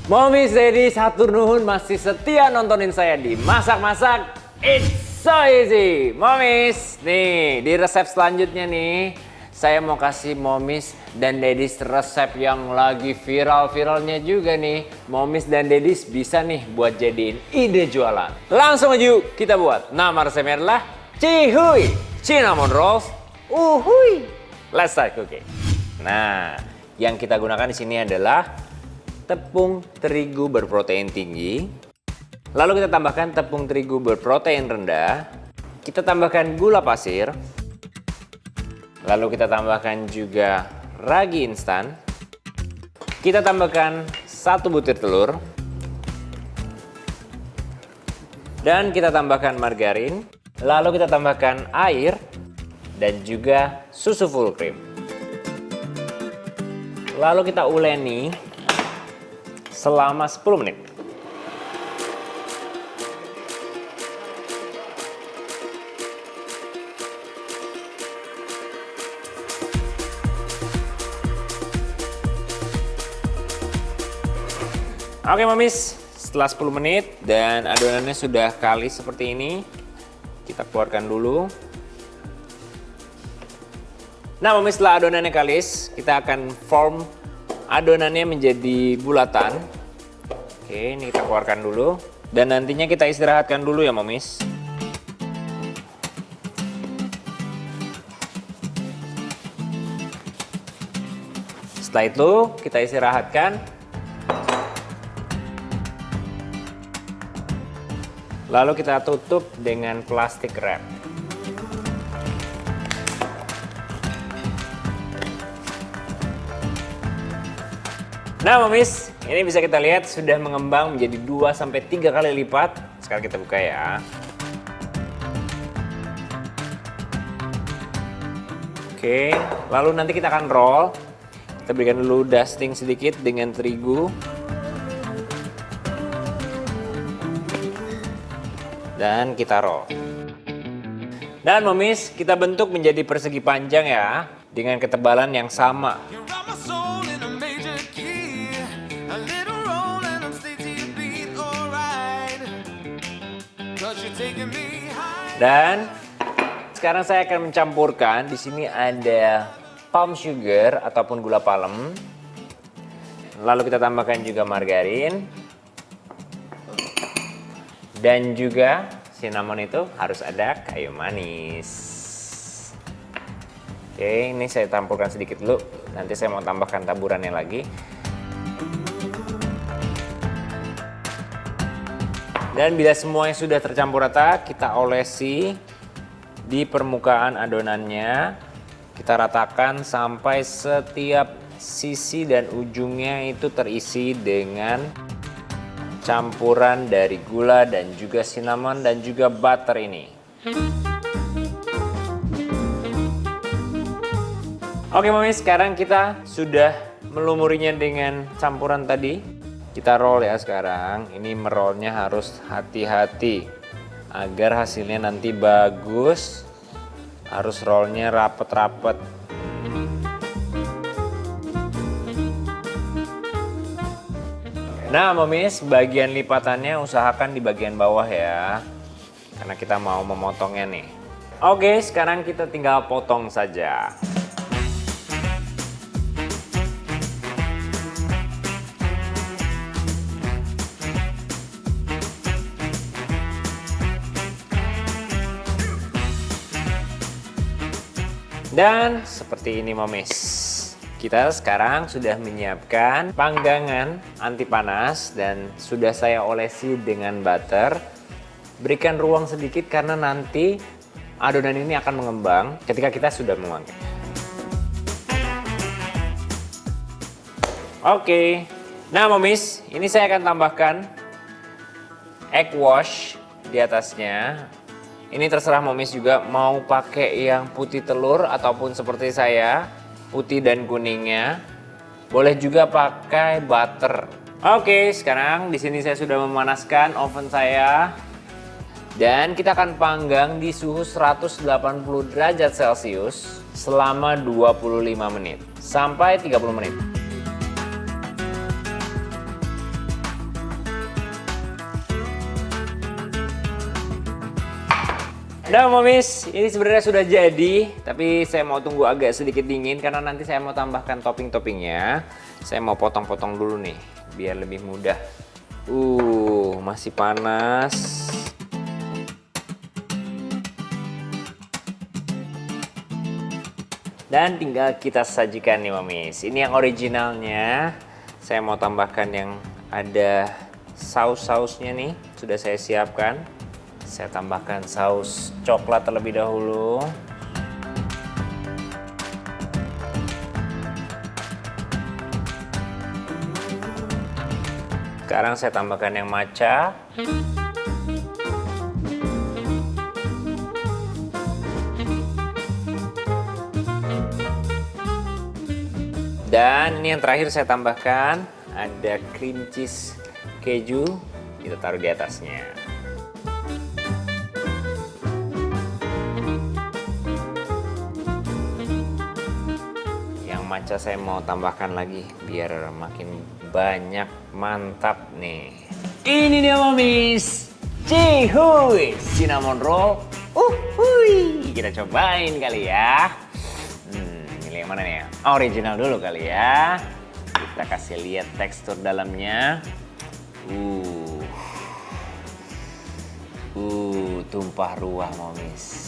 Momis Daddy Satur Nuhun masih setia nontonin saya di Masak-Masak It's So Easy. Momis, nih di resep selanjutnya nih, saya mau kasih Momis dan Daddies resep yang lagi viral-viralnya juga nih. Momis dan Daddies bisa nih buat jadiin ide jualan. Langsung aja yuk kita buat. Nama resepnya adalah Cihuy Cinnamon Rolls Uhuy. Let's start cooking. Nah, yang kita gunakan di sini adalah tepung terigu berprotein tinggi. Lalu kita tambahkan tepung terigu berprotein rendah. Kita tambahkan gula pasir. Lalu kita tambahkan juga ragi instan. Kita tambahkan 1 butir telur. Dan kita tambahkan margarin. Lalu kita tambahkan air dan juga susu full cream. Lalu kita uleni selama 10 menit. Oke Momis, setelah 10 menit dan adonannya sudah kalis seperti ini, kita keluarkan dulu. Nah Momis, setelah adonannya kalis, kita akan form adonannya menjadi bulatan. Oke, ini kita keluarkan dulu. Dan nantinya kita istirahatkan dulu ya Momis. Setelah itu kita istirahatkan. Lalu kita tutup dengan plastik wrap. Nah Momis, ini bisa kita lihat sudah mengembang menjadi 2-3 kali lipat. Sekarang kita buka ya. Oke, lalu nanti kita akan roll. Kita berikan dulu dusting sedikit dengan terigu. Dan kita roll. Dan Momis, kita bentuk menjadi persegi panjang ya, dengan ketebalan yang sama. Dan sekarang saya akan mencampurkan. Di sini ada palm sugar ataupun gula palem. Lalu kita tambahkan juga margarin. Dan juga cinnamon itu harus ada kayu manis. Oke, ini saya campurkan sedikit dulu. Nanti saya mau tambahkan taburannya lagi. Dan bila semuanya sudah tercampur rata, kita olesi di permukaan adonannya. Kita ratakan sampai setiap sisi dan ujungnya itu terisi dengan campuran dari gula dan juga cinnamon dan juga butter ini. Oke Mami, sekarang kita sudah melumurinya dengan campuran tadi. Kita roll ya sekarang. Ini merollnya harus hati-hati agar hasilnya nanti bagus. Harus rollnya rapet-rapet. Nah Momis, bagian lipatannya usahakan di bagian bawah ya. Karena kita mau memotongnya nih. Oke, sekarang kita tinggal potong saja. Dan seperti ini Momis. Kita sekarang sudah menyiapkan panggangan anti panas dan sudah saya olesi dengan butter. Berikan ruang sedikit karena nanti adonan ini akan mengembang ketika kita sudah mengangkat. Oke. Nah Momis, ini saya akan tambahkan egg wash di atasnya. Ini terserah Momis juga mau pakai yang putih telur ataupun seperti saya, putih dan kuningnya. Boleh juga pakai butter. Oke, sekarang di sini saya sudah memanaskan oven saya. Dan kita akan panggang di suhu 180 derajat Celcius selama 25 menit sampai 30 menit. Nah momis, ini sebenarnya sudah jadi, tapi saya mau tunggu agak sedikit dingin karena nanti saya mau tambahkan topping-toppingnya. Saya mau potong-potong dulu nih, biar lebih mudah. Masih panas. Dan tinggal kita sajikan nih momis. Ini yang originalnya. Saya mau tambahkan yang ada saus-sausnya nih, sudah saya siapkan. Saya tambahkan saus coklat terlebih dahulu. Sekarang saya tambahkan yang matcha. Dan ini yang terakhir saya tambahkan ada cream cheese keju. Kita taruh di atasnya. Matcha saya mau tambahkan lagi biar makin banyak, mantap nih. Ini dia momis, Cihuy cinnamon roll. Kita cobain kali ya. Milih yang mana nih? Original dulu kali ya. Kita kasih lihat tekstur dalamnya. Tumpah ruah momis.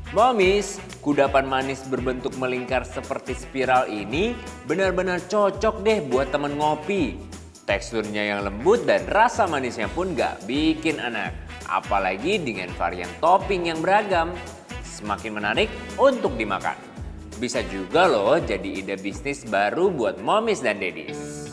Momis, kudapan manis berbentuk melingkar seperti spiral ini benar-benar cocok deh buat temen ngopi. Teksturnya yang lembut dan rasa manisnya pun gak bikin anak. Apalagi dengan varian topping yang beragam. Semakin menarik untuk dimakan. Bisa juga loh jadi ide bisnis baru buat momis dan dedis.